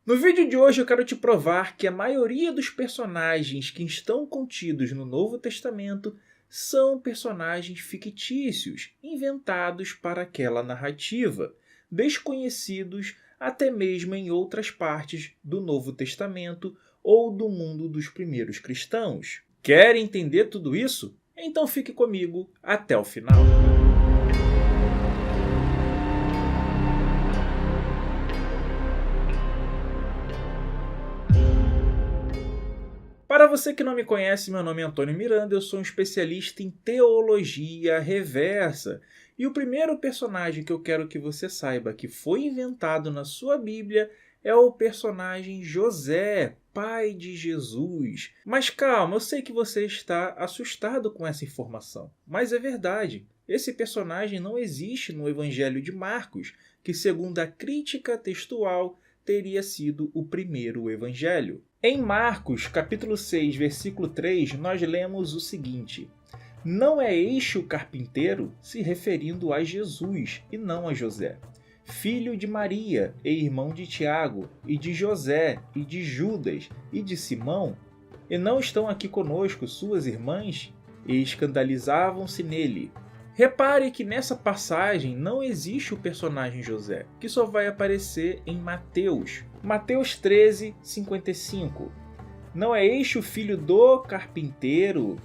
No vídeo de hoje eu quero te provar que a maioria dos personagens que estão contidos no Novo Testamento são personagens fictícios, inventados para aquela narrativa, desconhecidos até mesmo em outras partes do Novo Testamento ou do mundo dos primeiros cristãos. Quer entender tudo isso? Então fique comigo até o final. Para você que não me conhece, meu nome é Antônio Miranda, eu sou um especialista em teologia reversa. E o primeiro personagem que eu quero que você saiba que foi inventado na sua Bíblia é o personagem José, pai de Jesus. Mas calma, eu sei que você está assustado com essa informação, mas é verdade. Esse personagem não existe no Evangelho de Marcos, que segundo a crítica textual teria sido o primeiro evangelho. Em Marcos, capítulo 6, versículo 3, nós lemos o seguinte: Não é este o carpinteiro, se referindo a Jesus e não a José, filho de Maria e irmão de Tiago, e de José, e de Judas, e de Simão? E não estão aqui conosco suas irmãs? E escandalizavam-se nele. Repare que nessa passagem não existe o personagem José, que só vai aparecer em Mateus. Mateus 13, 55. Não é este o filho do carpinteiro?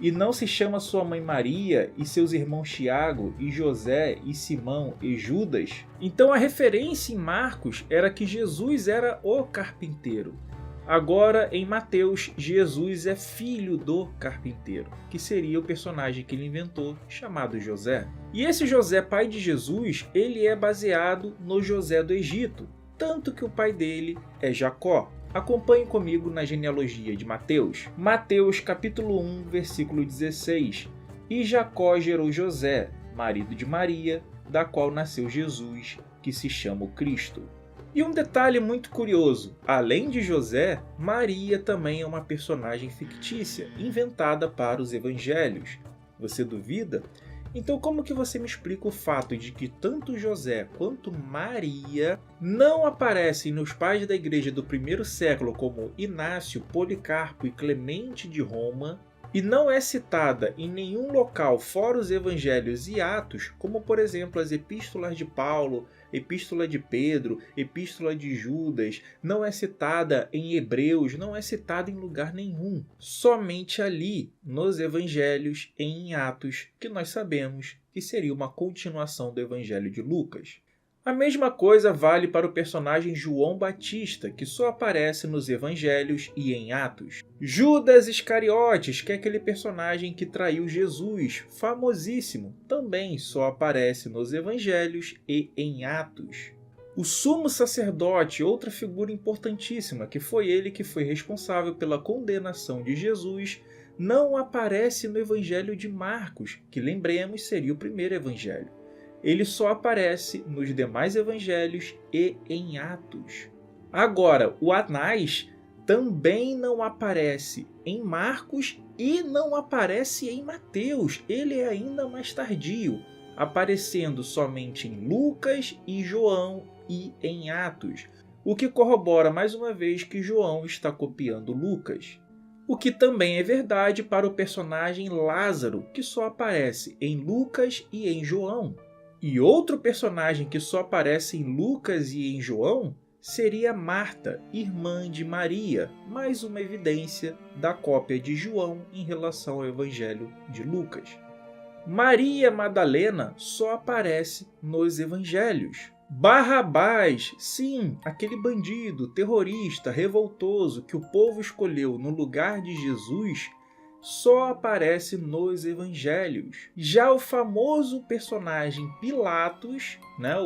E não se chama sua mãe Maria, e seus irmãos Tiago, e José, e Simão, e Judas? Então a referência em Marcos era que Jesus era o carpinteiro. Agora, em Mateus, Jesus é filho do carpinteiro, que seria o personagem que ele inventou, chamado José. E esse José, pai de Jesus, ele é baseado no José do Egito, tanto que o pai dele é Jacó. Acompanhe comigo na genealogia de Mateus. Mateus capítulo 1, versículo 16. E Jacó gerou José, marido de Maria, da qual nasceu Jesus, que se chama o Cristo. E um detalhe muito curioso, além de José, Maria também é uma personagem fictícia, inventada para os evangelhos. Você duvida? Então como que você me explica o fato de que tanto José quanto Maria não aparecem nos pais da igreja do primeiro século como Inácio, Policarpo e Clemente de Roma, e não é citada em nenhum local fora os evangelhos e Atos, como por exemplo as epístolas de Paulo, epístola de Pedro, epístola de Judas, não é citada em Hebreus, não é citada em lugar nenhum. Somente ali, nos evangelhos e em Atos, que nós sabemos que seria uma continuação do evangelho de Lucas. A mesma coisa vale para o personagem João Batista, que só aparece nos evangelhos e em Atos. Judas Iscariotes, que é aquele personagem que traiu Jesus, famosíssimo, também só aparece nos evangelhos e em Atos. O sumo sacerdote, outra figura importantíssima, que foi ele que foi responsável pela condenação de Jesus, não aparece no evangelho de Marcos, que lembremos seria o primeiro evangelho. Ele só aparece nos demais evangelhos e em Atos. Agora, o Anás também não aparece em Marcos e não aparece em Mateus. Ele é ainda mais tardio, aparecendo somente em Lucas e João e em Atos, o que corrobora mais uma vez que João está copiando Lucas. O que também é verdade para o personagem Lázaro, que só aparece em Lucas e em João. E outro personagem que só aparece em Lucas e em João seria Marta, irmã de Maria, mais uma evidência da cópia de João em relação ao Evangelho de Lucas. Maria Madalena só aparece nos Evangelhos. Barrabás, sim, aquele bandido, terrorista, revoltoso que o povo escolheu no lugar de Jesus, só aparece nos evangelhos. Já o famoso personagem Pilatos,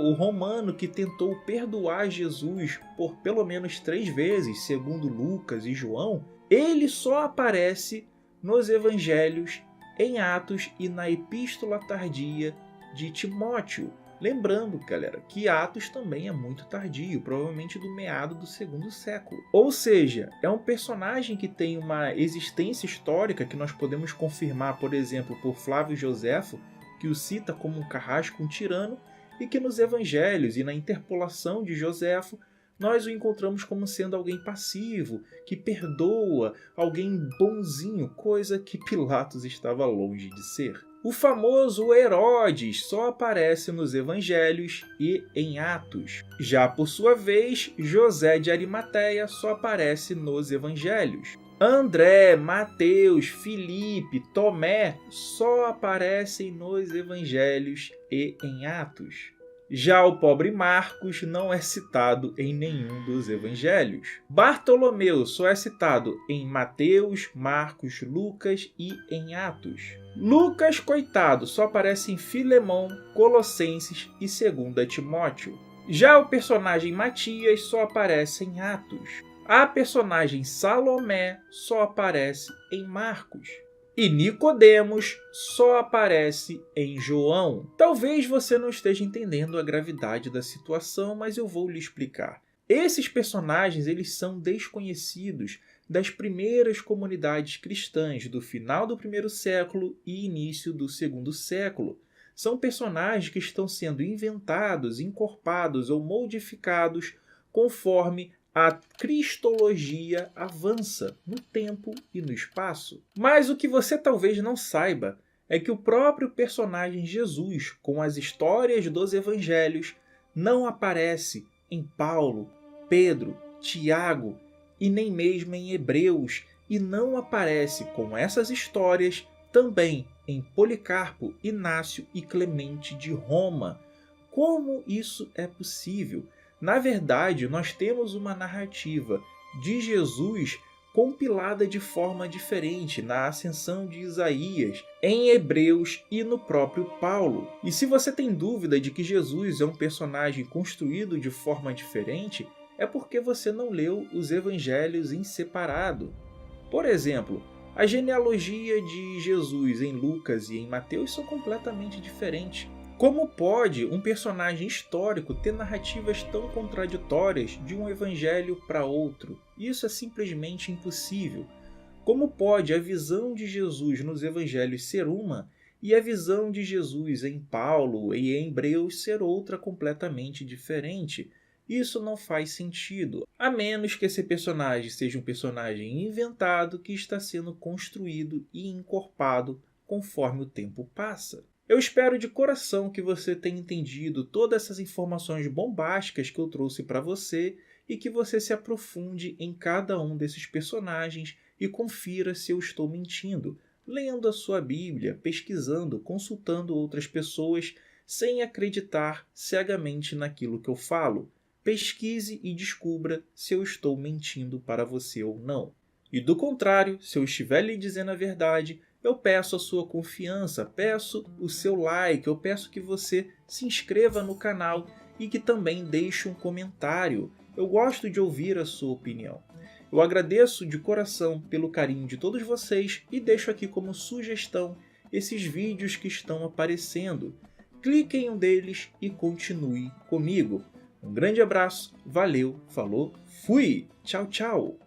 o romano que tentou perdoar Jesus por pelo menos 3 vezes, segundo Lucas e João, ele só aparece nos evangelhos, em Atos e na epístola tardia de Timóteo. Lembrando, galera, que Atos também é muito tardio, provavelmente do meado do 2º século. Ou seja, é um personagem que tem uma existência histórica que nós podemos confirmar, por exemplo, por Flávio Joséfo, que o cita como um carrasco, um tirano, e que nos evangelhos e na interpolação de Joséfo, nós o encontramos como sendo alguém passivo, que perdoa, alguém bonzinho, coisa que Pilatos estava longe de ser. O famoso Herodes só aparece nos evangelhos e em Atos. Já por sua vez, José de Arimateia só aparece nos evangelhos. André, Mateus, Filipe, Tomé só aparecem nos evangelhos e em Atos. Já o pobre Marcos não é citado em nenhum dos evangelhos. Bartolomeu só é citado em Mateus, Marcos, Lucas e em Atos. Lucas, coitado, só aparece em Filemão, Colossenses e 2 Timóteo. Já o personagem Matias só aparece em Atos. A personagem Salomé só aparece em Marcos. E Nicodemos só aparece em João. Talvez você não esteja entendendo a gravidade da situação, mas eu vou lhe explicar. Esses personagens eles são desconhecidos das primeiras comunidades cristãs do final do 1º século e início do 2º século. São personagens que estão sendo inventados, encorpados ou modificados conforme a cristologia avança no tempo e no espaço. Mas o que você talvez não saiba é que o próprio personagem Jesus, com as histórias dos evangelhos, não aparece em Paulo, Pedro, Tiago e nem mesmo em Hebreus, e não aparece com essas histórias também em Policarpo, Inácio e Clemente de Roma. Como isso é possível? Na verdade, nós temos uma narrativa de Jesus compilada de forma diferente na ascensão de Isaías, em Hebreus e no próprio Paulo. E se você tem dúvida de que Jesus é um personagem construído de forma diferente, é porque você não leu os evangelhos em separado. Por exemplo, a genealogia de Jesus em Lucas e em Mateus são completamente diferentes. Como pode um personagem histórico ter narrativas tão contraditórias de um evangelho para outro? Isso é simplesmente impossível. Como pode a visão de Jesus nos evangelhos ser uma e a visão de Jesus em Paulo e em Hebreus ser outra completamente diferente? Isso não faz sentido, a menos que esse personagem seja um personagem inventado que está sendo construído e encorpado conforme o tempo passa. Eu espero de coração que você tenha entendido todas essas informações bombásticas que eu trouxe para você e que você se aprofunde em cada um desses personagens e confira se eu estou mentindo, lendo a sua Bíblia, pesquisando, consultando outras pessoas, sem acreditar cegamente naquilo que eu falo. Pesquise e descubra se eu estou mentindo para você ou não. E do contrário, se eu estiver lhe dizendo a verdade, eu peço a sua confiança, peço o seu like, eu peço que você se inscreva no canal e que também deixe um comentário. Eu gosto de ouvir a sua opinião. Eu agradeço de coração pelo carinho de todos vocês e deixo aqui como sugestão esses vídeos que estão aparecendo. Clique em um deles e continue comigo. Um grande abraço, valeu, falou, fui! Tchau, tchau!